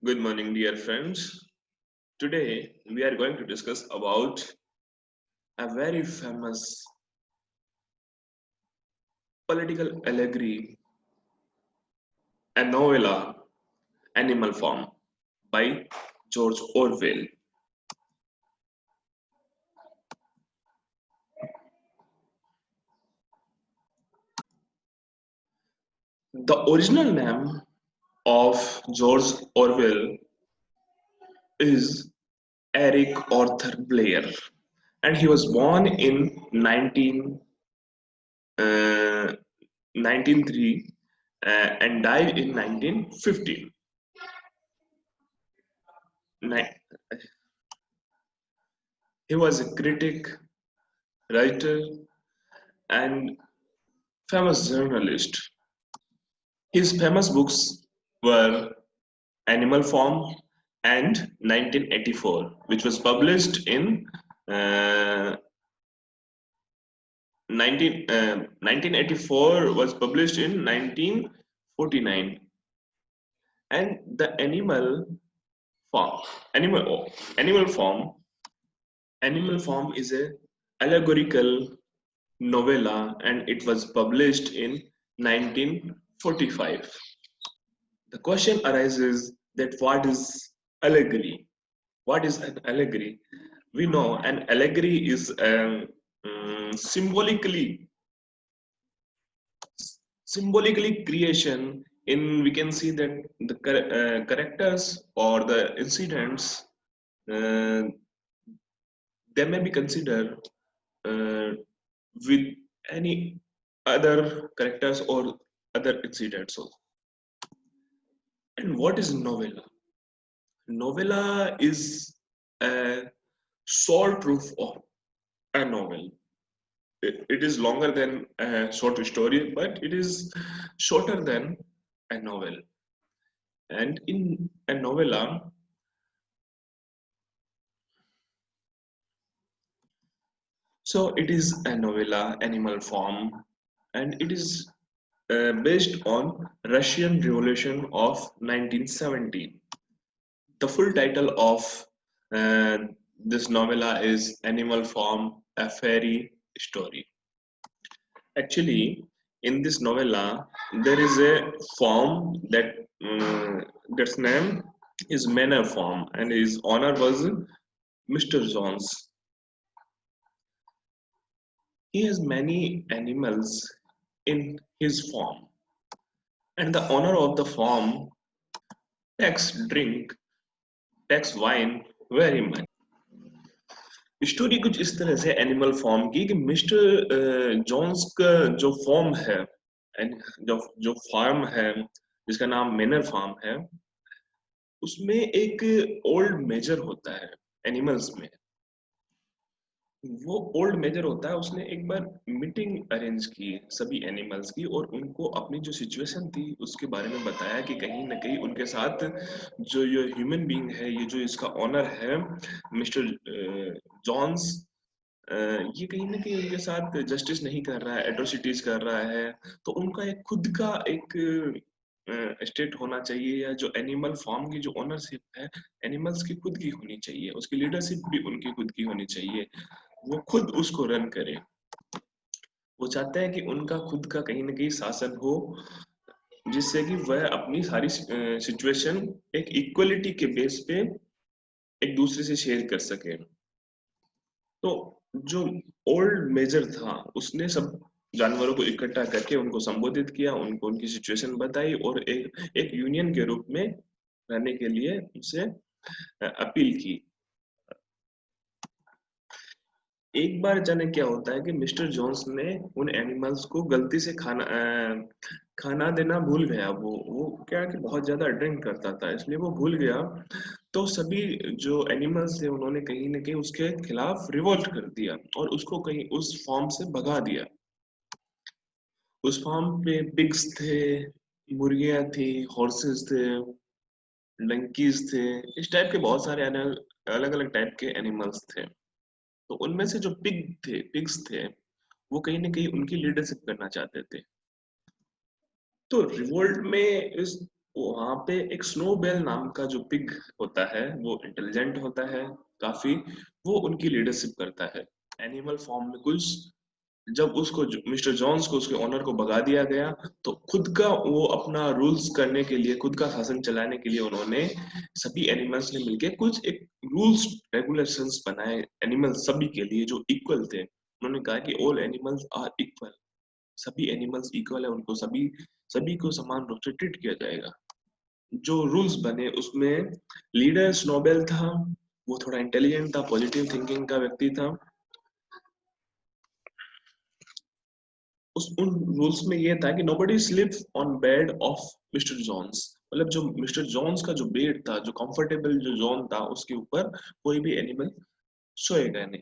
Good morning, dear friends. Today we are going to discuss about a very famous political allegory, a novella, Animal Farm by George Orwell. The original name of George Orwell is Eric Arthur Blair, and he was born in 1903 and died in 1915. He was a critic, writer, and famous journalist. His famous books were Animal Farm and 1984, which was published in uh, 1984 was published in 1949, and the Farm, Animal Animal Farm, Animal Farm is a allegorical novella, and it was published in 1945. The question arises that what is allegory? What is an allegory? We know an allegory is symbolically creation in we can see that the characters or the incidents uh, they may be considered uh, with any other characters or other incidents also. And what is novella? Novella is a short proof of a novel. It is longer than a short story, but it is shorter than a novel. And in a novella, so it is a novella, Animal Farm, and it is based on Russian Revolution of 1917. The full title of uh, this novella is Animal Farm, a fairy story. Actually, in this novella, there is a farm that that's name is Manor Farm, and his owner was Mr. Jones. He has many animals in his farm, and the owner of the farm takes drink, takes wine very much. Story कुछ इस तरह से animal farm की कि mister Johns का जो form है and जो जो फार्म है जिसका नाम मेनर फार्म है उसमें एक ओल्ड मेजर होता है एनिमल्स में वो ओल्ड मेजर होता है उसने एक बार मीटिंग अरेंज की सभी एनिमल्स की और उनको अपनी जो सिचुएशन थी उसके बारे में बताया कि कहीं ना कहीं उनके साथ जो ये ह्यूमन बीइंग है ये जो इसका ऑनर है मिस्टर जॉन्स ये कहीं ना कहीं उनके साथ जस्टिस नहीं कर रहा है एट्रोसिटीज कर रहा है तो उनका एक खुद का एक स्टेट होना चाहिए या जो एनिमल फार्म की जो ओनरशिप है एनिमल्स की खुद की होनी चाहिए उसकी लीडरशिप भी उनकी खुद की होनी चाहिए वो खुद उसको रन करे वो चाहते हैं कि उनका खुद का कहीं ना कहीं शासन हो जिससे कि वह अपनी सारी सिचुएशन एक इक्वलिटी के बेस पे एक दूसरे से शेयर कर सके तो जो ओल्ड मेजर था उसने सब जानवरों को इकट्ठा करके उनको संबोधित किया उनको उनकी सिचुएशन बताई और एक यूनियन के रूप में रहने के लिए उनसे अपील की एक बार अचानक क्या होता है कि मिस्टर जोन्स ने उन एनिमल्स को गलती से खाना देना भूल गया वो क्या कि बहुत ज्यादा ड्रिंक करता था इसलिए वो भूल गया तो सभी जो एनिमल्स थे उन्होंने कहीं ना कहीं उसके खिलाफ रिवोल्ट कर दिया और उसको कहीं उस फॉर्म से भगा दिया उस फार्म पे पिग्स थे मुर्गियां थी हॉर्सेस थे डंकीज थे इस टाइप के बहुत सारे अलग अलग टाइप के एनिमल्स थे तो उनमें से जो पिग्स थे वो कहीं ना कहीं उनकी लीडरशिप करना चाहते थे तो रिवोल्ट में इस वहां पे एक स्नोबेल नाम का जो पिग होता है वो इंटेलिजेंट होता है काफी, वो उनकी लीडरशिप करता है एनिमल फॉर्म में कुछ। जब उसको मिस्टर जॉन्स को उसके ओनर को भगा दिया गया तो खुद का वो अपना रूल्स करने के लिए, खुद का शासन चलाने के लिए उन्होंने सभी एनिमल्स ने मिलके कुछ एक रूल्स रेगुलेशंस बनाए एनिमल सभी के लिए जो इक्वल थे। उन्होंने कहा कि ऑल एनिमल्स आर इक्वल, सभी एनिमल्स इक्वल है, उनको सभी सभी को समान रूप से ट्रीट किया जाएगा। जो रूल्स बने उसमें लीडर स्नोबेल था, वो थोड़ा इंटेलिजेंट था, पॉजिटिव थिंकिंग का व्यक्ति था। उस उन रूल्स में ये था कि nobody sleep on bed of mister Jones, मतलब जो मिस्टर जॉन्स का जो बेड था, जो कंफर्टेबल जो जॉन था उसके ऊपर कोई भी एनिमल सोएगा नहीं।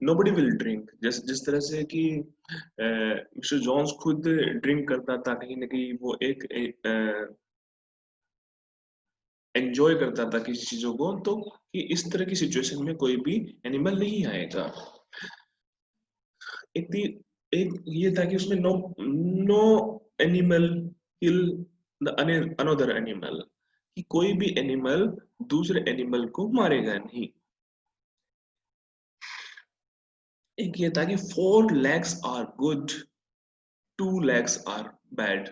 नोबडी विल ड्रिंक, जिस तरह से कि मिस्टर जॉन्स खुद ड्रिंक करता था, कहीं ना कहीं वो एक एंजॉय करता था किसी चीजों को, तो कि इस तरह की सिचुएशन में कोई भी एनिमल नहीं आएगा। एक थी, एक ये था कि उसमें no no animal kill the another animal, कि कोई भी एनिमल दूसरे एनिमल को मारेगा नहीं। एक ये था कि 4 legs are good, 2 legs are bad.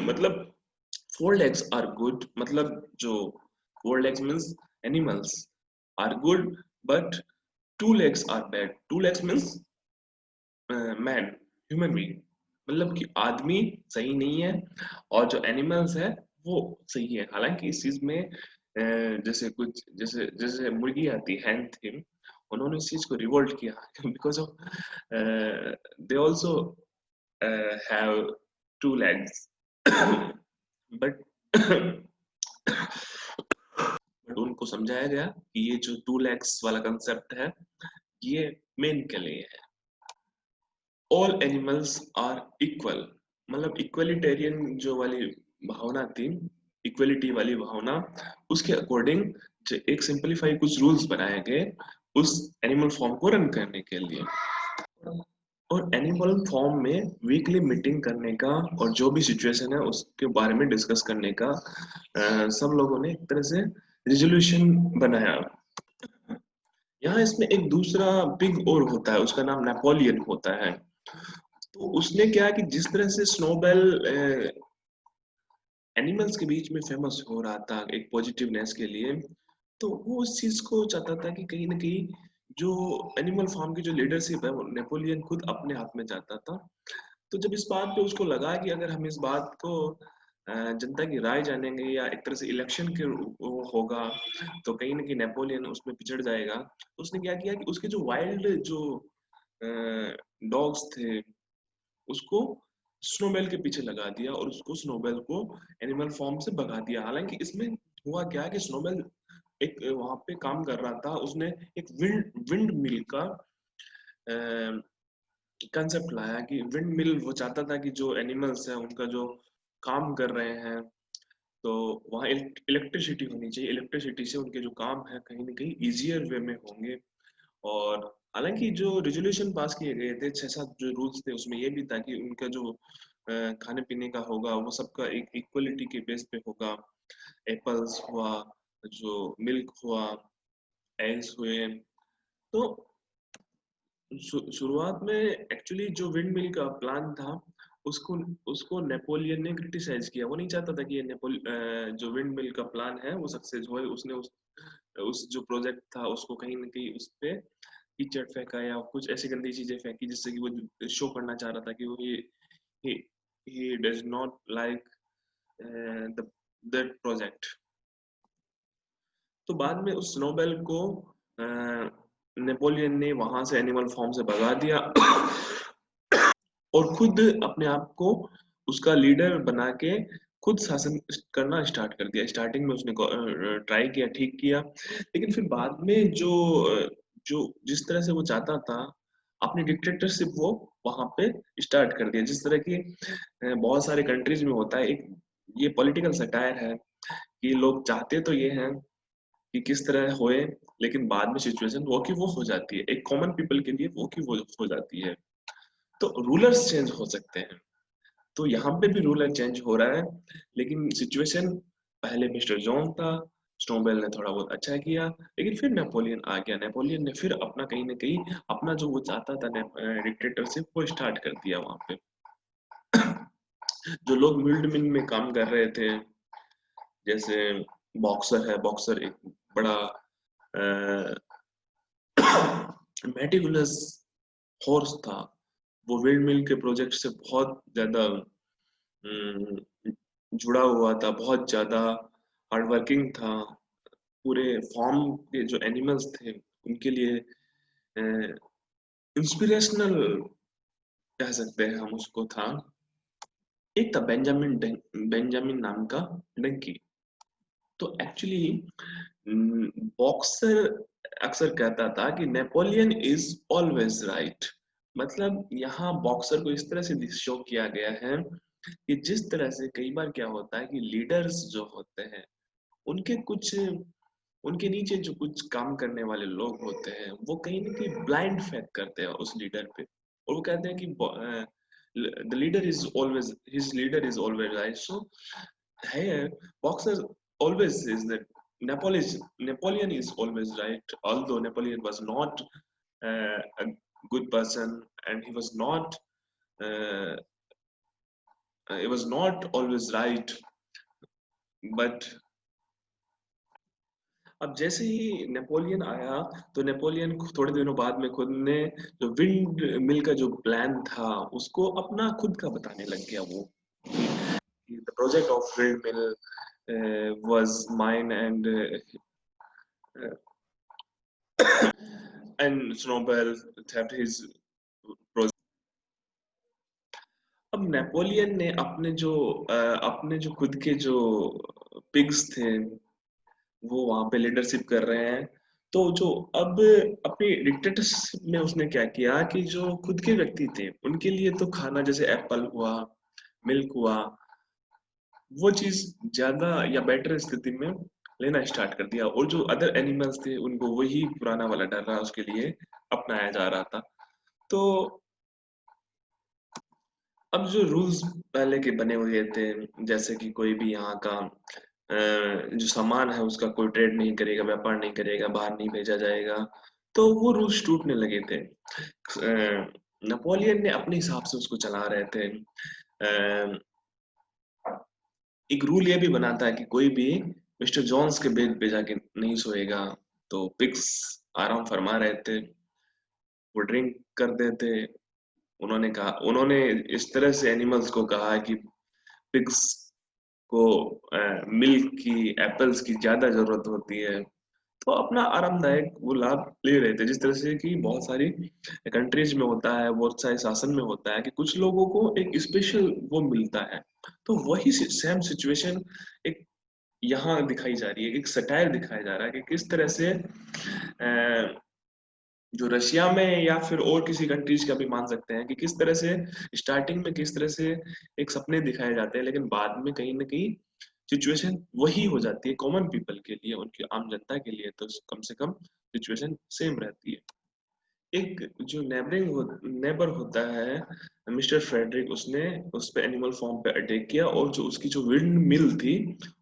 मतलब 4 legs आर गुड, मतलब जो 4 legs means animals are good, but 2 legs are bad. 2 legs means man, human being, मतलब कि आदमी सही नहीं है और जो एनिमल्स है वो सही है। हालांकि इस चीज में जैसे कुछ जैसे जैसे मुर्गी आती है हैन थी, उन्होंने इस चीज को रिवोल्ट किया because of they also have 2 legs but but उनको समझाया गया कि ये जो 2 legs वाला कंसेप्ट है ये मेन के लिए है। ऑल एनिमल्स आर इक्वल, मतलब इक्वलिटेरियन जो वाली भावना थी, इक्वलिटी वाली भावना, उसके अकॉर्डिंग एक सिंपलीफाई कुछ रूल्स बनाए गए उस एनिमल फॉर्म को रन करने के लिए। और एनिमल फॉर्म में वीकली मीटिंग करने का और जो भी सिचुएशन है उसके बारे में डिस्कस करने का सब लोगों ने एक तरह से रिजोल्यूशन बनाया। यहाँ इसमें एक दूसरा बिग और होता है, उसका नाम नेपोलियन होता है। तो उसने क्या कि जिस तरह से स्नोबेल एनिमल्स के बीच में फेमस हो रहा था एक पॉजिटिवनेस के लिए, तो वो उस चीज को चाहता था कि कहीं ना कहीं जो एनिमल फार्म की जो लीडरशिप है वो नेपोलियन खुद अपने हाथ में चाहता था। तो जब इस बात पे उसको लगा कि अगर हम इस बात को जनता की राय जानेंगे या एक तरह से इलेक्शन के वो होगा तो कहीं ना कहीं नेपोलियन उसमें पिछड़ जाएगा, तो उसने क्या किया कि उसके जो वाइल्ड जो डॉग्स थे उसको स्नोबेल के पीछे लगा दिया और उसको स्नोबेल को एनिमल फॉर्म से भगा दिया। हालांकि इसमें हुआ क्या कि स्नोबेल एक वहां पे काम कर रहा था, उसने एक विंड विंड मिल का कंसेप्ट लाया कि विंड मिल वो चाहता था कि जो एनिमल्स हैं उनका जो काम कर रहे हैं तो वहाँ इलेक्ट्रिसिटी होनी चाहिए, इलेक्ट्रिसिटी से उनके जो काम है कहीं ना कहीं इजियर वे में होंगे। और हालांकि जो रेजोल्यूशन पास किए गए थे 6-7 जो रूल्स थे उसमें ये भी था कि उनका जो खाने पीने का होगा वो सबका एक इक्वलिटी के बेस पे होगा। एप्पल्स हुआ, जो मिल्क हुआ, एग्स हुए। तो शुरुआत में एक्चुअली जो विंड मिल का प्लान था उसको उसको नेपोलियन ने क्रिटिसाइज किया। वो नहीं चाहता था कि ये जो विंड मिल का प्लान है वो सक्सेस हो। उसने उस जो प्रोजेक्ट था उसको कहीं ना कहीं उस पे कीचड़ फेंका या कुछ ऐसी गंदी चीजें फेंकी जिससे कि वो शो करना चाह रहा था कि वो he, he does not like the that project. तो बाद में उस नोबेल को नेपोलियन ने वहां से एनिमल फॉर्म से भगा दिया और खुद अपने आप को उसका लीडर बना के खुद शासन करना स्टार्ट कर दिया। स्टार्टिंग में उसने ट्राई किया, ठीक किया, लेकिन फिर बाद में जो जिस तरह से वो चाहता था अपनी डिक्टेटरशिप वो वहां पे स्टार्ट कर दिया। जिस तरह की बहुत सारे कंट्रीज में होता है एक ये पॉलिटिकल सटायर है कि लोग चाहते तो ये हैं कि किस तरह होए, लेकिन बाद में सिचुएशन वो की वो हो जाती है, एक कॉमन पीपल के लिए वो की वो हो जाती है। तो रूलर्स चेंज हो सकते हैं तो यहाँ पे भी रूलर चेंज हो रहा है, लेकिन सिचुएशन पहले मिस्टर जॉन था, स्नोबेल ने थोड़ा बहुत अच्छा किया, लेकिन फिर नेपोलियन आ गया। नेपोलियन ने फिर अपना कहीं ना कहीं अपना जो वो चाहता था डिक्टेटरशिप वो स्टार्ट कर दिया वहां पे। जो लोग मिल्ड मिल में काम कर रहे थे, जैसे बॉक्सर है, बॉक्सर एक बड़ा मेटिकुलस फोर्स था, वो विंड मिल के प्रोजेक्ट से बहुत ज्यादा जुड़ा हुआ था, बहुत ज्यादा हार्ड वर्किंग था। पूरे फार्म के जो एनिमल्स थे उनके लिए इंस्पिरेशनल कह सकते हैं हम उसको था। एक था बेंजामिन नाम का डंकी। तो एक्चुअली बॉक्सर अक्सर कहता था कि नेपोलियन इज ऑलवेज राइट। मतलब यहाँ बॉक्सर को इस तरह से शो किया गया है कि जिस तरह से कई बार क्या होता है कि लीडर्स जो होते हैं उनके कुछ उनके नीचे जो कुछ काम करने वाले लोग होते हैं वो कहीं ना कहीं ब्लाइंड फेथ करते हैं उस लीडर पे, और वो कहते हैं कि the leader is always his leader is always right. So here boxer always says that Napoleon is always right, although Napoleon was not a good person, and uh, he was not always right, but अब जैसे ही Napoleon आया तो Napoleon थोड़े दिनों बाद में खुद ने जो विंड मिल का जो प्लान था उसको अपना खुद का बताने लग गया। वो the project of windmill was mine and Snowball theft his project. अब नेपोलियन ने अपने जो खुद के जो पिग्स थे वो वहां पे लीडरशिप कर रहे हैं। तो जो अब अपनी डिक्टेटरशिप में उसने क्या किया कि जो खुद के व्यक्ति थे उनके लिए तो खाना जैसे एप्पल हुआ, मिल्क हुआ, वो चीज ज्यादा या बेटर स्थिति में लेना स्टार्ट कर दिया, और जो अदर एनिमल्स थे उनको वही पुराना वाला डर रहा उसके लिए अपनाया जा रहा था। तो अब जो रूल्स पहले के बने हुए थे, जैसे कि कोई भी यहाँ का जो सामान है उसका कोई ट्रेड नहीं करेगा, व्यापार नहीं करेगा, बाहर नहीं भेजा जाएगा, तो वो रूल्स टूटने लगे थे। नेपोलियन ने अपने हिसाब से उसको चला रहे थे। अ, एक रूल ये भी बनाता है कि कोई भी मिस्टर जॉन्स के बेड पे जाके नहीं सोएगा। तो पिग्स आराम फरमा रहे थे, वो ड्रिंक करते थे। उन्होंने इस तरह से एनिमल्स को कहा है कि पिग्स को मिल्क की, एप्पल्स की ज्यादा जरूरत होती है। तो अपना आरामदायक वो लाभ ले रहे थे, जिस तरह से कि बहुत सारी कंट्रीज में होता है, बहुत सारे शासन में होता है कि कुछ लोगों को एक स्पेशल वो मिलता है। तो वही सेम सिचुएशन एक यहाँ दिखाई जा रही है, एक सटायर दिखाया जा रहा है कि किस तरह से जो रशिया में या फिर और किसी कंट्रीज का भी मान सकते हैं कि किस तरह से स्टार्टिंग में किस तरह से एक सपने दिखाए जाते हैं, लेकिन बाद में कहीं ना कहीं सिचुएशन वही हो जाती है कॉमन पीपल के लिए, उनकी आम जनता के लिए तो कम से कम सिचुएशन सेम रहती है। एक जो नेबर होता है मिस्टर फ्रेडरिक, उसने उस पे एनिमल फॉर्म पे अटैक किया, और जो उसकी जो विंड मिल थी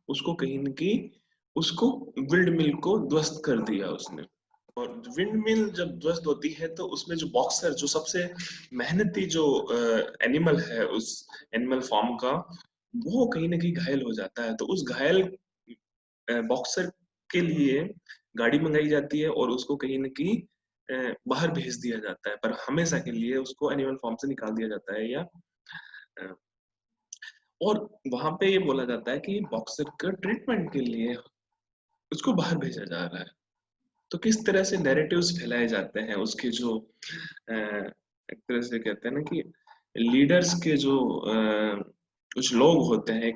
उसको कहीं न कहीं उसको विंड मिल को ध्वस्त कर दिया उसने। और विंड मिल जब ध्वस्त होती है तो उसमें जो बॉक्सर जो सबसे मेहनती जो एनिमल है उस एनिमल फॉर्म का, वो कहीं ना कहीं घायल हो जाता है। तो उस घायल बॉक्सर के लिए गाड़ी मंगाई जाती है और उसको कहीं ना कहीं बाहर भेज दिया जाता है, पर हमेशा के लिए उसको एनिमल फॉर्म से निकाल दिया जाता है, या अ, और वहां पे ये बोला जाता है कि बॉक्सर का ट्रीटमेंट के लिए उसको बाहर भेजा जा रहा है। तो किस तरह से नैरेटिव्स फैलाए जाते हैं उसके जो एक तरह से कहते हैं ना कि लीडर्स के जो कुछ लोग होते हैं,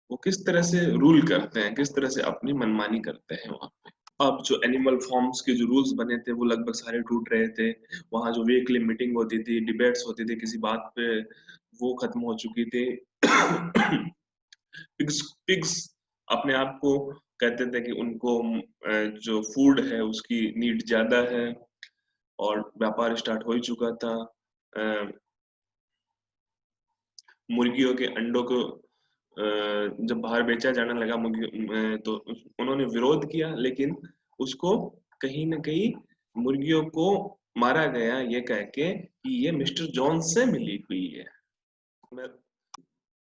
वो किस तरह से रूल करते हैं, किस तरह से अपनी मनमानी करते हैं वहां पे। अब जो एनिमल फॉर्म्स के जो रूल्स बने थे वो लगभग सारे टूट रहे थे। वहां जो वीकली मीटिंग होती थी, डिबेट्स होती थी किसी बात पे, वो खत्म हो चुकी थी। पिग्स पिग्स अपने आप को कहते थे कि उनको जो फूड है उसकी नीड ज्यादा है, और व्यापार स्टार्ट हो ही चुका था। अ, मुर्गियों के अंडों को जब बाहर बेचा जाने लगा तो उन्होंने विरोध किया, लेकिन उसको कहीं ना कहीं मुर्गियों को मारा गया ये कह के कि ये मिस्टर जॉन्स से मिली हुई है।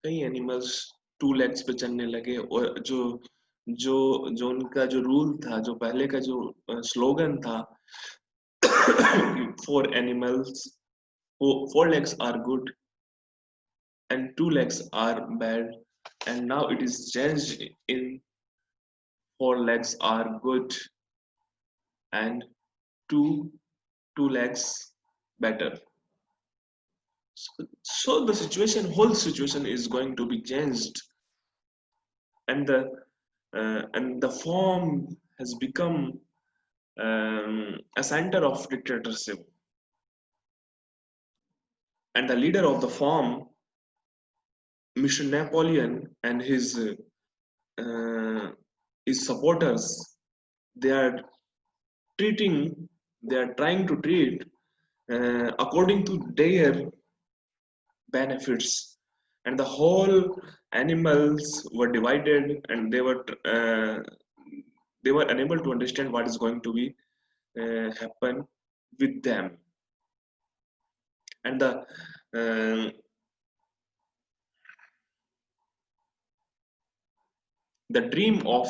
कई एनिमल्स टू लेग्स पे चलने लगे, और जो जो जो उनका जो रूल था, जो पहले का जो स्लोगन था, four animals, four legs are good and two legs are bad, and now it is changed in four legs are good and two two legs better. So the whole situation is going to be changed, and the form has become a center of dictatorship, and the leader of the form, Mr. Napoleon, and uh, his supporters, they are treating, they are trying to treat according to their benefits, and the whole animals were divided, and they were unable to understand what is going to be happen with them, and uh, the dream of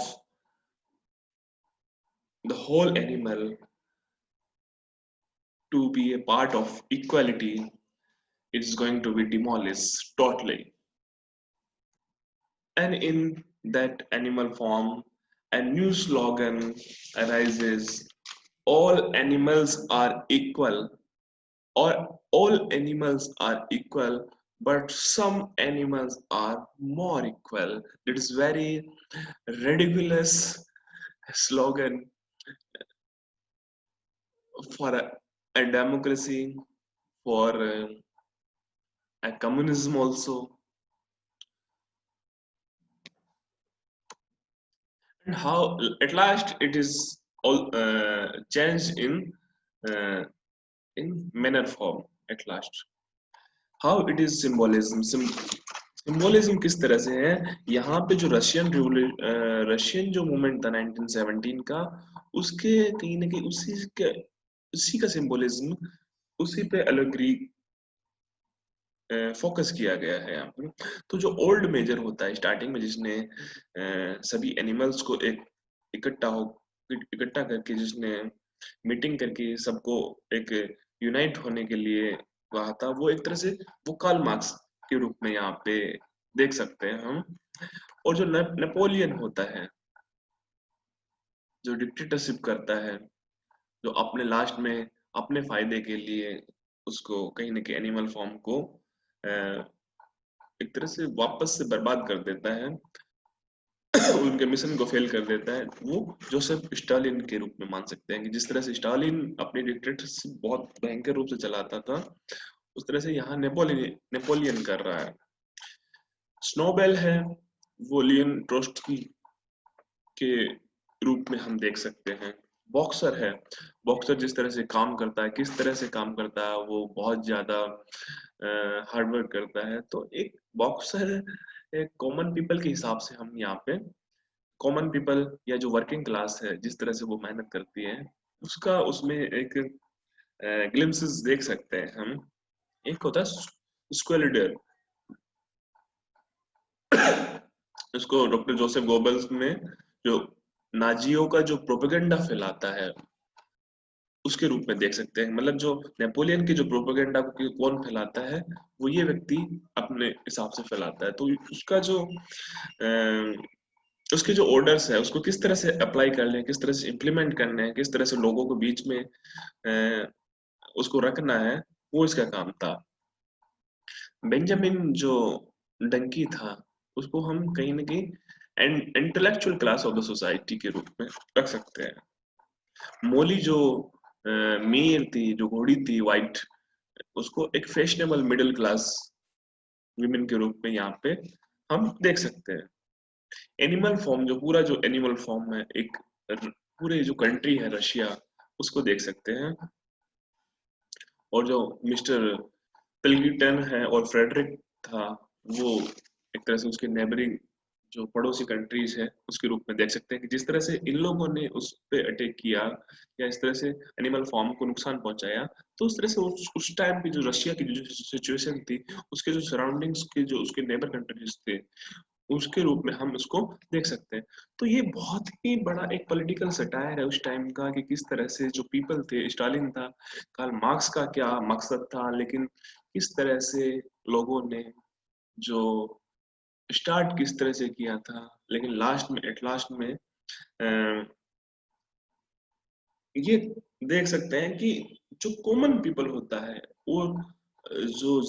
the whole animal to be a part of equality is going to be demolished totally. And in that animal form, a new slogan arises: all animals are equal, or all animals are equal, but some animals are more equal. It is very ridiculous slogan for a democracy, for a communism also. And how at last it is all changed uh, in manner form at last. How it is symbolism. Symbolism किस तरह से है? यहाँ पे जो Russian जो movement था 1917 का, उसके कहीं ना कहीं उसी का सिंबोलिज्म, उसी पे अलगरी फोकस किया गया है यहाँ पर। तो जो ओल्ड मेजर होता है स्टार्टिंग में, जिसने सभी एनिमल्स को इकट्ठा करके, जिसने मीटिंग करके सबको एक यूनाइट होने के लिए कहा था, वो एक तरह से वो कार्ल मार्क्स के रूप में यहाँ पे देख सकते हैं हम। और जो नेपोलियन होता है, जो डिक्टेटरशिप करता है, जो अपने लास्ट में अपने फायदे के लिए उसको कहीं ना कहीं एनिमल फॉर्म को एक तरह से वापस से बर्बाद कर देता है, उनके मिशन को फेल कर देता है, वो जोसेफ स्टालिन के रूप में मान सकते हैं। कि जिस तरह से स्टालिन अपनी डिक्टेटरशिप बहुत भयंकर रूप से चलाता था, उस तरह से यहाँ नेपोलियन कर रहा है। स्नोबेल है, वो लियन ट्रोट्स्की के रूप में हम देख सकते हैं। बॉक्सर है, बॉक्सर जिस तरह से काम करता है, किस तरह से काम करता है, वो बहुत ज्यादा हार्ड वर्क करता है। तो एक बॉक्सर एक कॉमन पीपल के हिसाब से हम यहाँ पे कॉमन पीपल या जो वर्किंग क्लास है, जिस तरह से वो मेहनत करती है, उसका उसमें एक ग्लिम्पसेस देख सकते हैं हम। एक होता है स्क्वेलिडर, उसको डॉक्टर जोसेफ गोबल्स में जो नाजियों का जो प्रोपेगेंडा फैलाता है, उसके रूप में देख सकते हैं। मतलब जो नेपोलियन के जो प्रोपेगेंडा को कौन फैलाता है, वो ये व्यक्ति अपने हिसाब से फैलाता है। तो उसका जो उसके जो ऑर्डर्स है, उसको किस तरह से अप्लाई करने हैं, किस तरह से इम्प्लीमेंट करने हैं, किस तरह से लोगों को बीच में उसको रखना है, वो इसका काम था। बेंजामिन जो डंकी था, उसको हम कहीं ना कहीं intellectual class of the society के रूप में रख सकते हैं। मोली जो मीर थी, जो घोड़ी थी वाइट, उसको एक फैशनेबल मिडिल क्लास विमेन के रूप में यहाँ पे हम देख सकते हैं। एनिमल फॉर्म, जो पूरा जो एनिमल फॉर्म है, एक पूरे जो कंट्री है रशिया, उसको देख सकते हैं। और जो मिस्टर पिल्किंगटन है और फ्रेडरिक था, वो एक तरह से उसके नेबरिंग जो पड़ोसी कंट्रीज है उसके रूप में देख सकते हैं कि जिस तरह से इन लोगों ने उस पे अटैक किया या इस तरह से एनिमल फॉर्म को नुकसान पहुंचाया, तो उस तरह से उस टाइम की जो रशिया की जो सिचुएशन थी, उसके जो सराउंडिंग्स के जो उसके नेबर कंट्रीज थे, उसके रूप में हम उसको देख सकते हैं। तो ये बहुत ही बड़ा एक पॉलिटिकल सटायर है उस टाइम का कि किस तरह से जो पीपल थे, स्टालिन था, कार्ल मार्क्स का क्या मकसद था, लेकिन किस तरह से लोगों ने जो स्टार्ट किस तरह से किया था, लेकिन लास्ट में एट लास्ट में ये देख सकते हैं कि जो कॉमन पीपल होता है वो जो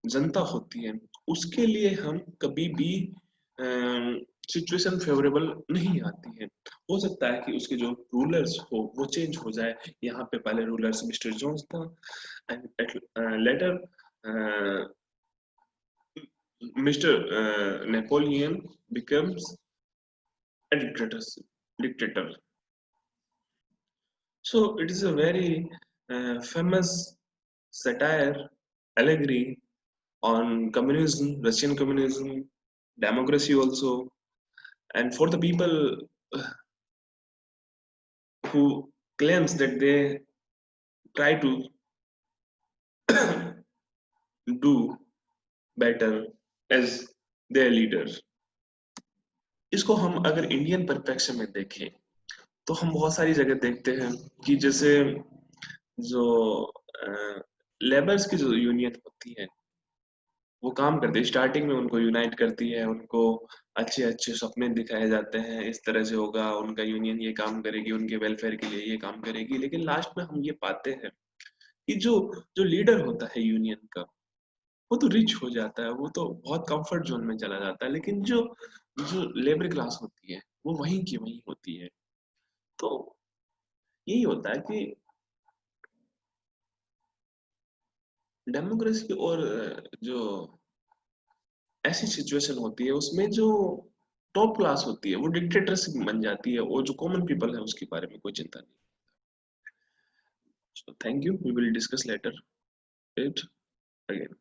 जनता होती है उसके लिए हम कभी भी सिचुएशन फेवरेबल नहीं आती है। हो सकता है कि उसके जो रूलर्स हो वो चेंज हो जाए। यहाँ पे पहले रूलर्स मिस्टर जोन्स था and later Mr. Napoleon becomes a dictator. So it is a very famous satire, allegory on communism, Russian communism, democracy also, and for the people who claims that they try to do better as their leader. इसको हम अगर Indian परिप्रेक्ष्य में देखें तो हम बहुत सारी जगह देखते हैं कि जैसे जो लेबर्स की जो यूनियन होती है वो काम करती है, स्टार्टिंग में उनको यूनाइट करती है, उनको अच्छे अच्छे सपने दिखाए जाते हैं, इस तरह से होगा उनका यूनियन, ये काम करेगी, उनके वेलफेयर के लिए ये काम करेगी। लेकिन लास्ट में हम ये पाते हैं कि जो जो लीडर होता है यूनियन का वो तो रिच हो जाता है, वो तो बहुत कंफर्ट जोन में चला जाता है, लेकिन जो जो लेबर क्लास होती है वो वहीं की वहीं होती है। तो यही होता है कि डेमोक्रेसी और जो ऐसी सिचुएशन होती है उसमें जो टॉप क्लास होती है वो डिक्टेटरशिप बन जाती है और जो कॉमन पीपल है उसके बारे में कोई चिंता नहीं। So thank you, we will discuss later it again.